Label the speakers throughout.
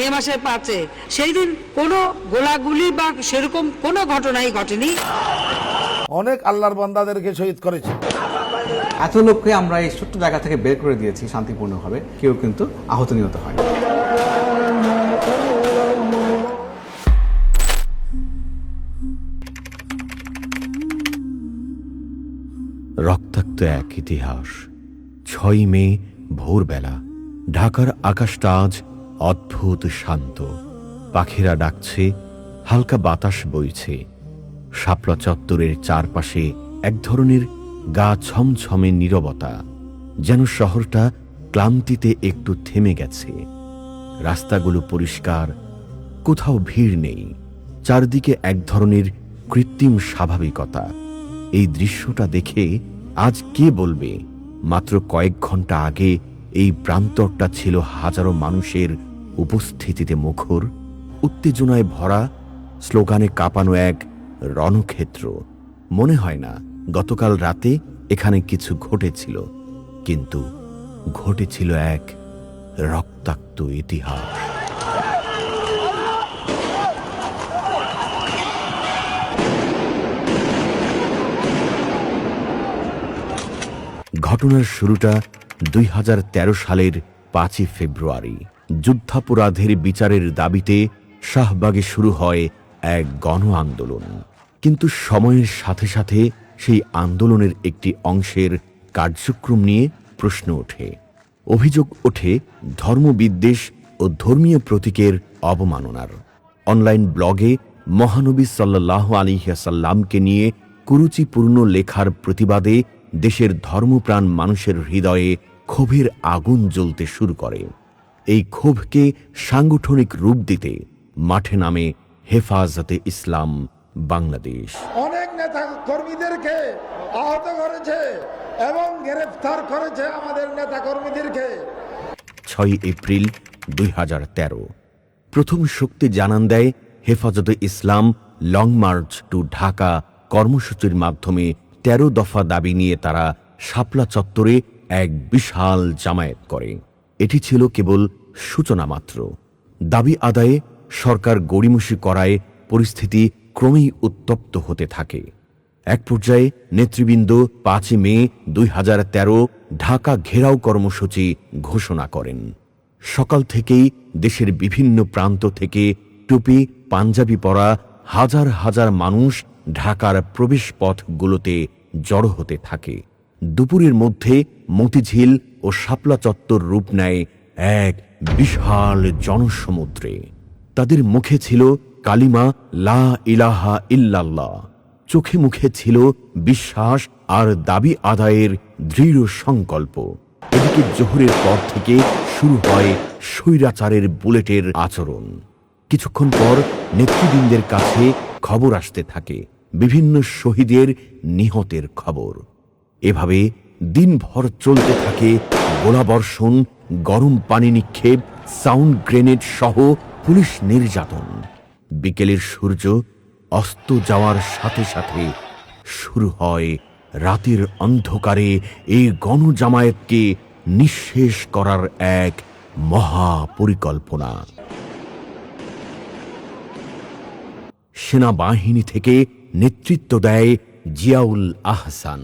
Speaker 1: মে মাসের 5-এ, সেই দিন কোনো গোলাগুলি বা সেরকম কোনো ঘটনাই ঘটেনি।
Speaker 2: অনেক আল্লাহর বান্দাদেরকে শহীদ করেছে।
Speaker 3: এত লোককে আমরা এই ছোট্ট জায়গা থেকে বের করে দিয়েছি শান্তিপূর্ণভাবে, কেউ কিন্তু আহত নিহত হয়।
Speaker 4: রক্তাক্ত এক ইতিহাস। 6 মে ভোরবেলা ঢাকার আকাশটা আজ অদ্ভুত শান্ত। পাখিরা ডাকছে, হালকা বাতাস বইছে। শাপলা চত্বরের চারপাশে এক ধরনের গা ছমছমে নীরবতা, যেন শহরটা ক্লান্তিতে একটু থেমে গেছে। রাস্তাগুলো পরিষ্কার, কোথাও ভিড় নেই। চারদিকে এক ধরনের কৃত্রিম স্বাভাবিকতা। এই দৃশ্যটা দেখে আজ কে বলবে মাত্র কয়েক ঘন্টা আগে এই প্রান্তরটা ছিল হাজারো মানুষের উপস্থিতিতে মুখর, উত্তেজনায় ভরা, স্লোগানে কাঁপানো এক রণক্ষেত্র। মনে হয় না গতকাল রাতে এখানে কিছু ঘটেছিল, কিন্তু ঘটেছিল এক রক্তাক্ত ইতিহাস। ঘটনার শুরুটা 2013 সালের 5 ফেব্রুয়ারি। যুদ্ধাপরাধের বিচারের দাবিতে শাহবাগে শুরু হয় এক গণ আন্দোলন। কিন্তু সময়ের সাথে সাথে সেই আন্দোলনের একটি অংশের কার্যক্রম নিয়ে প্রশ্ন ওঠে। অভিযোগ ওঠে ধর্মবিদ্বেষ ও ধর্মীয় প্রতীকের অবমাননার। অনলাইন ব্লগে মহানবী সাল্লাল্লাহু আলাইহি ওয়াসাল্লামকে নিয়ে কুরুচিপূর্ণ লেখার প্রতিবাদে দেশের ধর্মপ্রাণ মানুষের হৃদয়ে ক্ষোভের আগুন জ্বলতে শুরু করে। এই ক্ষোভকে সাংগঠনিক রূপ দিতে মাঠে নামে হেফাজতে ইসলাম বাংলাদেশ।
Speaker 2: অনেক নেতা কর্মীদেরকে আহত করেছে এবং গ্রেফতার করেছে আমাদের নেতা কর্মীদেরকে।
Speaker 4: 6 এপ্রিল 2013 প্রথম শক্তি জানান দেয় হেফাজতে ইসলাম লং মার্চ টু ঢাকা কর্মসূচির মাধ্যমে 13 দফা দাবি নিয়ে তারা শাপলা চত্বরে এক বিশাল জামায়াত করে। এটি ছিল কেবল সূচনা মাত্র। দাবি আদায়ে সরকার গড়িমসি করায় পরিস্থিতি ক্রমেই উত্তপ্ত হতে থাকে। এক পর্যায়ে নেতৃবৃন্দ 5 মে 2013 ঢাকা ঘেরাও কর্মসূচি ঘোষণা করেন। সকাল থেকেই দেশের বিভিন্ন প্রান্ত থেকে টুপি পাঞ্জাবি পরা হাজার হাজার মানুষ ঢাকার প্রবেশপথগুলোতে জড়ো হতে থাকে। দুপুরের মধ্যে মতিঝিল ও শাপলা চত্বর রূপ নেয় এক বিশাল জনসমুদ্রে। তাদের মুখে ছিল কালিমা লা ইলাহা ইল্লাল্লাহ, চোখে মুখে ছিল বিশ্বাস আর দাবি আদায়ের দৃঢ় সংকল্প। এদিকে জোহরের পর থেকে শুরু হয় স্বৈরাচারের বুলেটের আচরণ। কিছুক্ষণ পর নেতৃবৃন্দের কাছে খবর আসতে থাকে, বিভিন্ন শহীদের নিহতের খবর। এভাবে দিনভর চলতে থাকে গোলাবর্ষণ, গরম পানি নিক্ষেপ, সাউন্ড গ্রেনেড সহ পুলিশ নির্যাতন। বিকেলের সূর্য অস্ত যাওয়ার সাথে সাথে শুরু হয় রাতের অন্ধকারে এই গণজামায়াতকে নিঃশেষ করার এক মহা পরিকল্পনা। সেনাবাহিনী থেকে নেতৃত্ব দেয় জিয়াউল আহসান,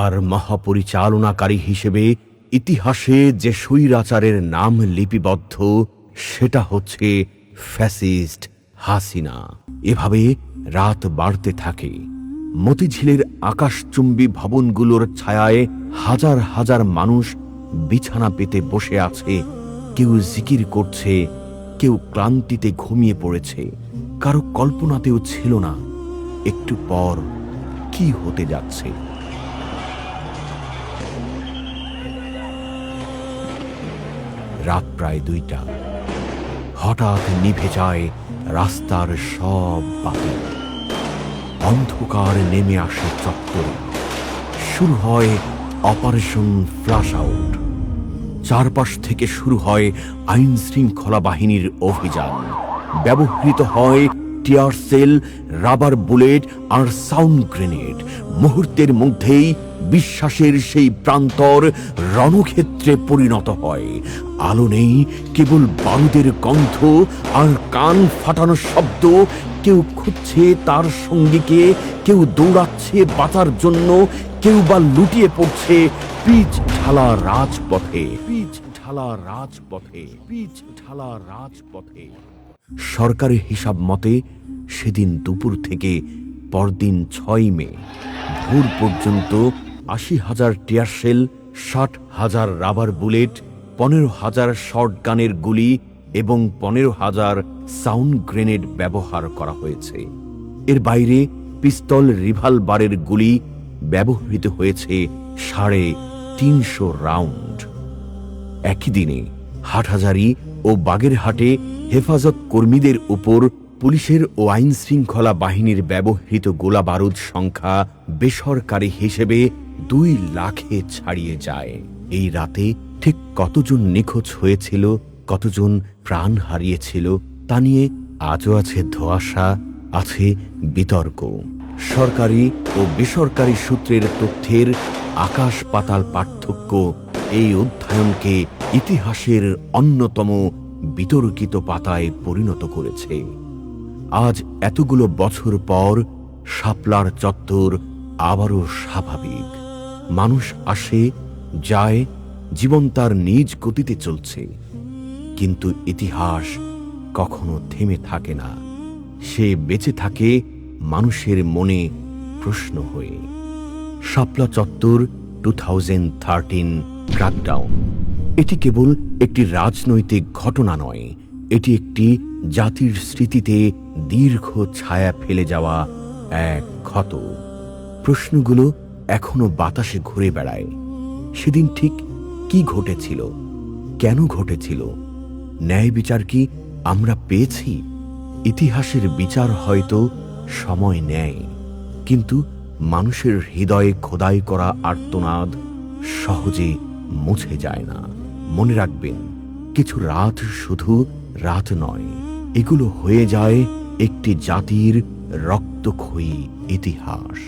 Speaker 4: আর মহাপরিচালনাকারী হিসেবে ইতিহাসে যে স্বৈরাচারের নাম লিপিবদ্ধ সেটা হচ্ছে ফ্যাসিস্ট হাসিনা। এভাবে রাত বাড়তে থাকে। মতিঝিলের আকাশচুম্বী ভবনগুলোর ছায়ায় হাজার হাজার মানুষ বিছানা পেতে বসে আছে। কেউ জিকির করছে, কেউ ক্লান্তিতে ঘুমিয়ে পড়েছে। কারো কল্পনাতেও ছিল না একটু পর কি হতে যাচ্ছে। রাত প্রায় 2টা। হঠাৎ নিভে যায় রাস্তার সব বাতি। অন্ধকার নেমে আসে চত্বরে। শুরু হয় অপারেশন ফ্লাশ আউট। চারপাশ থেকে শুরু হয় আইন শৃঙ্খলা বাহিনীর অভিযান। ব্যবহৃত হয় টিয়ার সেল, রাবার বুলেট আর সাউন্ড গ্রেনেড। মুহূর্তের মধ্যেই বিশ্বাসের সেই প্রান্তর রণক্ষেত্রে পরিণত হয়। আলো নেই, কেবল বারুদের গন্ধ আর কান ফাটানো শব্দ। কেউ খুঁজছে তার সঙ্গীকে, কেউ দৌড়াচ্ছে বাঁচার জন্য, কেউ বা লুটিয়ে পড়ছে পিচ ঢালা রাজপথে, পিচ ঢালা রাজপথে, পিচ ঢালা রাজপথে। সরকারি হিসাব মতে সেদিন দুপুর থেকে পরদিন 6 মে ভোর পর্যন্ত 80,000 টিয়ার শেল, 60,000 রাবার বুলেট, 15,000 শর্টগানের গুলি এবং 15,000 সাউন্ড গ্রেনেড ব্যবহার করা হয়েছে। এর বাইরে পিস্তল, রিভলভারের গুলি ব্যবহৃত হয়েছে 350 রাউন্ড। একই দিনে হাটহাজারী ও বাগেরহাটে হেফাজত কর্মীদের উপর পুলিশের ও আইন শৃঙ্খলা বাহিনীর ব্যবহৃত গোলা বারুদ সংখ্যা বেসরকারি হিসেবে 2 লাখে ছাড়িয়ে যায়। এই রাতে ঠিক কতজন নিখোঁজ হয়েছিল, কতজন প্রাণ হারিয়েছিল তা নিয়ে আজও আছে ধোঁয়াশা, আছে বিতর্ক। সরকারি ও বেসরকারি সূত্রের তথ্যের আকাশ পাতাল পার্থক্য এই অধ্যয়নকে ইতিহাসের অন্যতম বিতর্কিত পাতায় পরিণত করেছে। আজ এতগুলো বছর পর শাপলার চত্বর আবারও স্বাভাবিক। মানুষ আসে যায়, জীবন তার নিজ গতিতে চলছে, কিন্তু ইতিহাস কখনো থেমে থাকে না। সে বেঁচে থাকে মানুষের মনে প্রশ্ন হয়ে। শাপলা চত্বর 2013 ক্র্যাকডাউন এটি কেবল একটি রাজনৈতিক ঘটনা নয়, এটি একটি জাতির স্মৃতিতে দীর্ঘ ছায়া ফেলে যাওয়া এক ক্ষত। প্রশ্নগুলো এখনো বাতাসে ঘুরে বেড়ায়। সেদিন ঠিক কি ঘটেছিল, কেন ঘটেছিল? ন্যায় বিচার কি আমরা পেয়েছি? ইতিহাসের বিচার হয়তো সময় নেয়, কিন্তু মানুষের হৃদয়ে খোদাই করা আর্তনাদ সহজে মুছে যায় না। মনে রাখবেন, কিছু রাত শুধু রাত নয়, এগুলো হয়ে যায় একটি জাতির রক্তক্ষয়ী ইতিহাস।